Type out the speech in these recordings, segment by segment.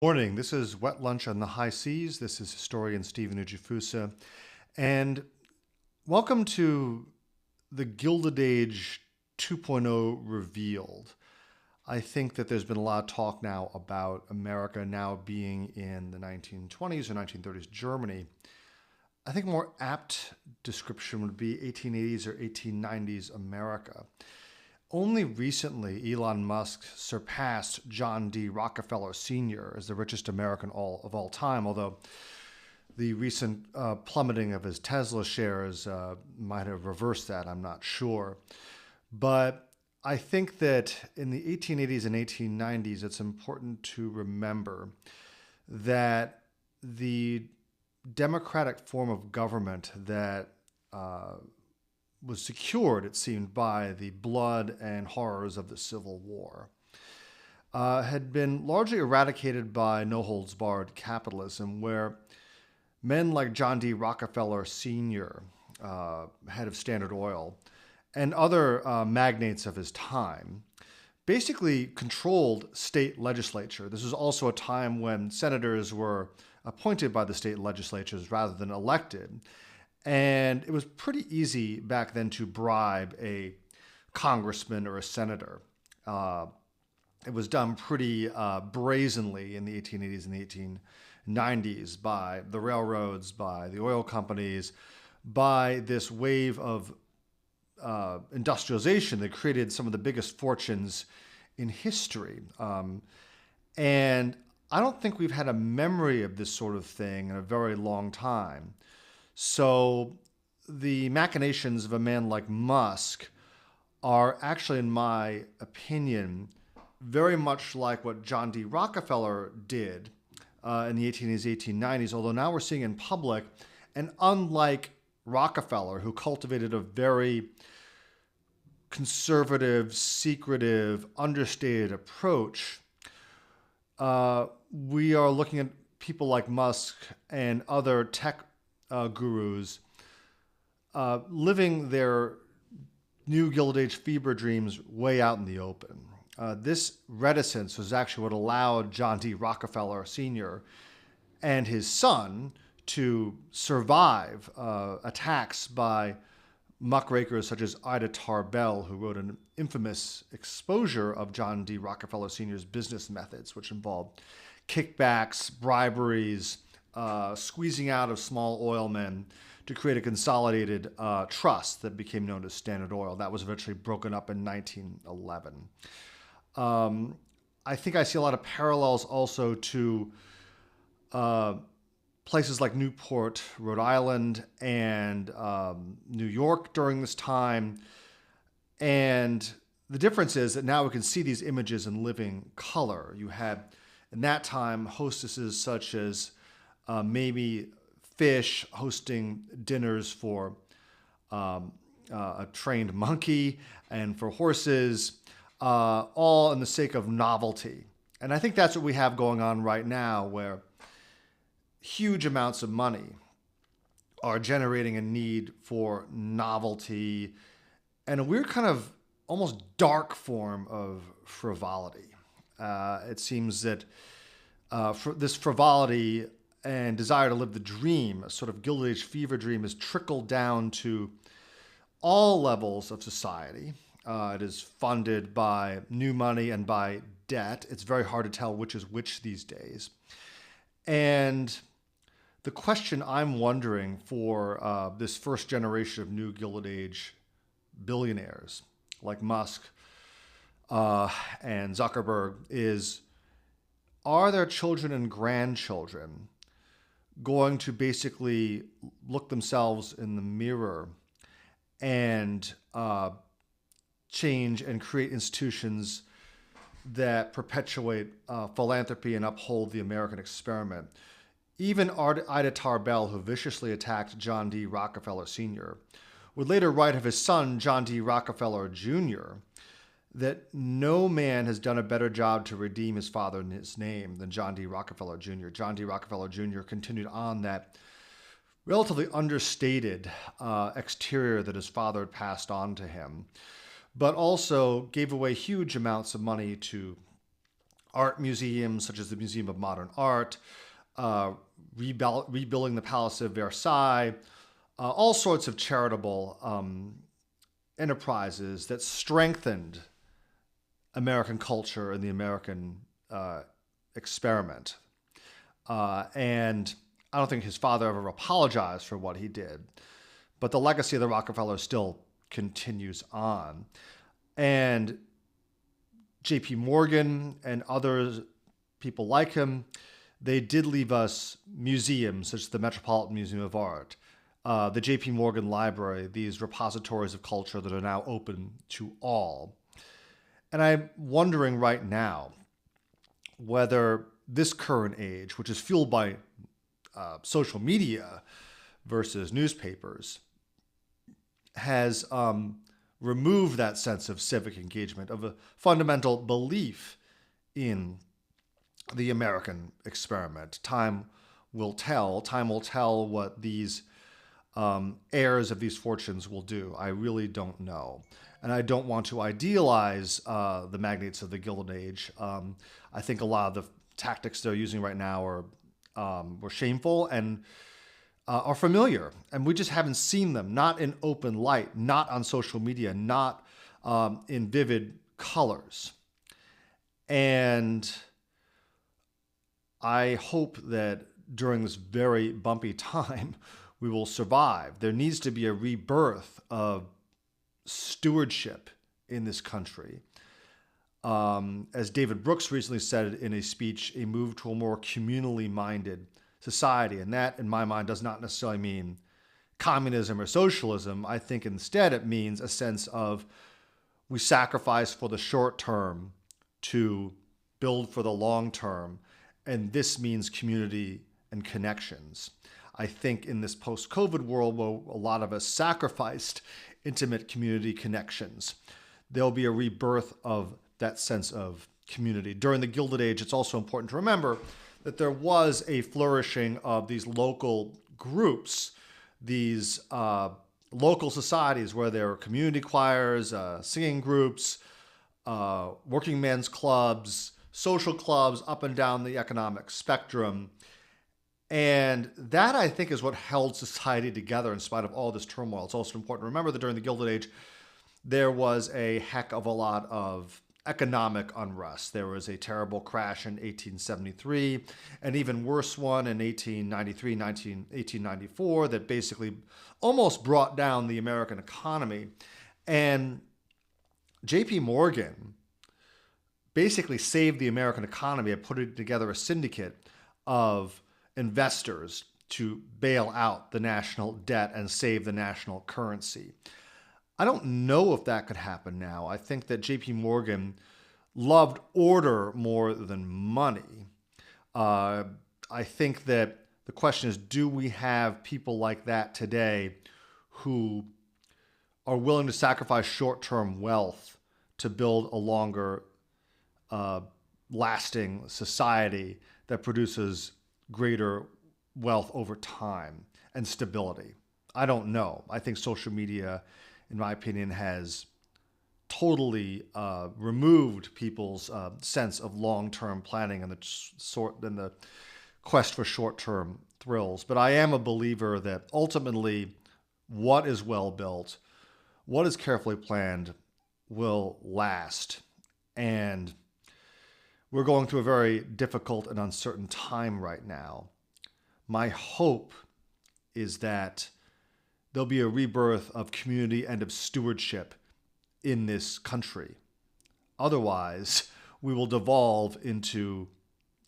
Morning. This is Wet Lunch on the High Seas. This is historian Stephen Ujifusa. And welcome to the Gilded Age 2.0 revealed. I think that there's been a lot of talk now about America now being in the 1920s or 1930s Germany. I think a more apt description would be 1880s or 1890s America. Only recently, Elon Musk surpassed John D. Rockefeller Sr. as the richest American of all time, although the recent plummeting of his Tesla shares might have reversed that, I'm not sure. But I think that in the 1880s and 1890s, it's important to remember that the democratic form of government that was secured, it seemed, by the blood and horrors of the Civil War, had been largely eradicated by no-holds-barred capitalism, where men like John D. Rockefeller Sr., head of Standard Oil, and other magnates of his time basically controlled state legislature. This was also a time when senators were appointed by the state legislatures rather than elected. And it was pretty easy back then to bribe a congressman or a senator. It was done pretty brazenly in the 1880s and the 1890s by the railroads, by the oil companies, by this wave of industrialization that created some of the biggest fortunes in history. And I don't think we've had a memory of this sort of thing in a very long time. So the machinations of a man like Musk are actually, in my opinion, very much like what John D. Rockefeller did in the 1880s, 1890s, although now we're seeing in public, and unlike Rockefeller, who cultivated a very conservative, secretive, understated approach, we are looking at people like Musk and other tech gurus living their new Gilded Age fever dreams way out in the open. This reticence was actually what allowed John D. Rockefeller Sr. and his son to survive attacks by muckrakers such as Ida Tarbell, who wrote an infamous exposure of John D. Rockefeller Sr.'s business methods, which involved kickbacks, briberies, squeezing out of small oil men to create a consolidated trust that became known as Standard Oil. That was eventually broken up in 1911. I think I see a lot of parallels also to places like Newport, Rhode Island, and New York during this time. And the difference is that now we can see these images in living color. You had, in that time, hostesses such as Mamie Fish hosting dinners for a trained monkey and for horses, all in the sake of novelty. And I think that's what we have going on right now, where huge amounts of money are generating a need for novelty and a weird kind of almost dark form of frivolity. It seems that this frivolity and desire to live the dream, a sort of Gilded Age fever dream, has trickled down to all levels of society. It is funded by new money and by debt. It's very hard to tell which is which these days. And the question I'm wondering for this first generation of new Gilded Age billionaires like Musk and Zuckerberg is, are their children and grandchildren going to basically look themselves in the mirror and change and create institutions that perpetuate philanthropy and uphold the American experiment? Even Ida Tarbell, who viciously attacked John D. Rockefeller Sr., would later write of his son, John D. Rockefeller Jr., that no man has done a better job to redeem his father and his name than John D. Rockefeller Jr. John D. Rockefeller Jr. continued on that relatively understated exterior that his father had passed on to him, but also gave away huge amounts of money to art museums such as the Museum of Modern Art, rebuilding the Palace of Versailles, all sorts of charitable enterprises that strengthened American culture and the American experiment. And I don't think his father ever apologized for what he did, but the legacy of the Rockefellers still continues on. And J.P. Morgan and other people like him, they did leave us museums such as the Metropolitan Museum of Art, the J.P. Morgan Library, these repositories of culture that are now open to all. And I'm wondering right now whether this current age, which is fueled by social media versus newspapers, has removed that sense of civic engagement, of a fundamental belief in the American experiment. Time will tell. Time will tell what these heirs of these fortunes will do. I really don't know. And I don't want to idealize the magnates of the Gilded Age. I think a lot of the tactics they're using right now were shameful and are familiar. And we just haven't seen them, not in open light, not on social media, not in vivid colors. And I hope that during this very bumpy time, we will survive. There needs to be a rebirth of stewardship in this country. As David Brooks recently said in a speech, a move to a more communally minded society. And that, in my mind, does not necessarily mean communism or socialism. I think instead it means a sense of we sacrifice for the short term to build for the long term. And this means community and connections. I think in this post-COVID world where a lot of us sacrificed intimate community connections, there'll be a rebirth of that sense of community. During the Gilded Age, it's also important to remember that there was a flourishing of these local groups, these local societies where there were community choirs, singing groups, working men's clubs, social clubs up and down the economic spectrum. And that, I think, is what held society together in spite of all this turmoil. It's also important to remember that during the Gilded Age, there was a heck of a lot of economic unrest. There was a terrible crash in 1873, an even worse one in 1893, 1894 that basically almost brought down the American economy. And J.P. Morgan basically saved the American economy by putting together a syndicate of investors to bail out the national debt and save the national currency. I don't know if that could happen now. I think that J.P. Morgan loved order more than money. I think that the question is, do we have people like that today who are willing to sacrifice short-term wealth to build a longer lasting society that produces greater wealth over time and stability? I don't know. I think social media, in my opinion, has totally removed people's sense of long-term planning and the quest for short-term thrills. But I am a believer that ultimately what is well built, what is carefully planned, will last. And we're going through a very difficult and uncertain time right now. My hope is that there'll be a rebirth of community and of stewardship in this country. Otherwise, we will devolve into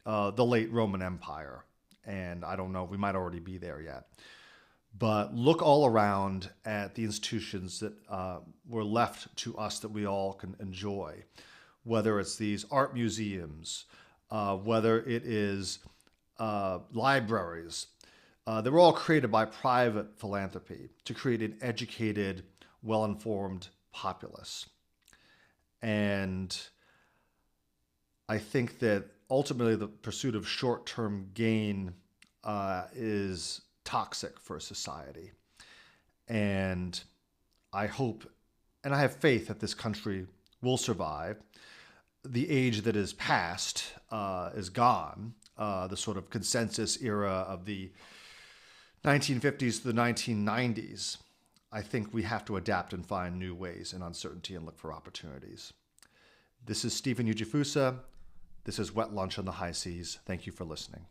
the late Roman Empire. And I don't know, we might already be there yet. But look all around at the institutions that were left to us that we all can enjoy, whether it's these art museums, whether it is libraries. They were all created by private philanthropy to create an educated, well-informed populace. And I think that ultimately the pursuit of short-term gain is toxic for society. And I hope and I have faith that this country will survive. the age that is past is gone, the sort of consensus era of the 1950s to the 1990s, I think we have to adapt and find new ways in uncertainty and look for opportunities. This is Stephen Ujifusa. This is Wet Lunch on the High Seas. Thank you for listening.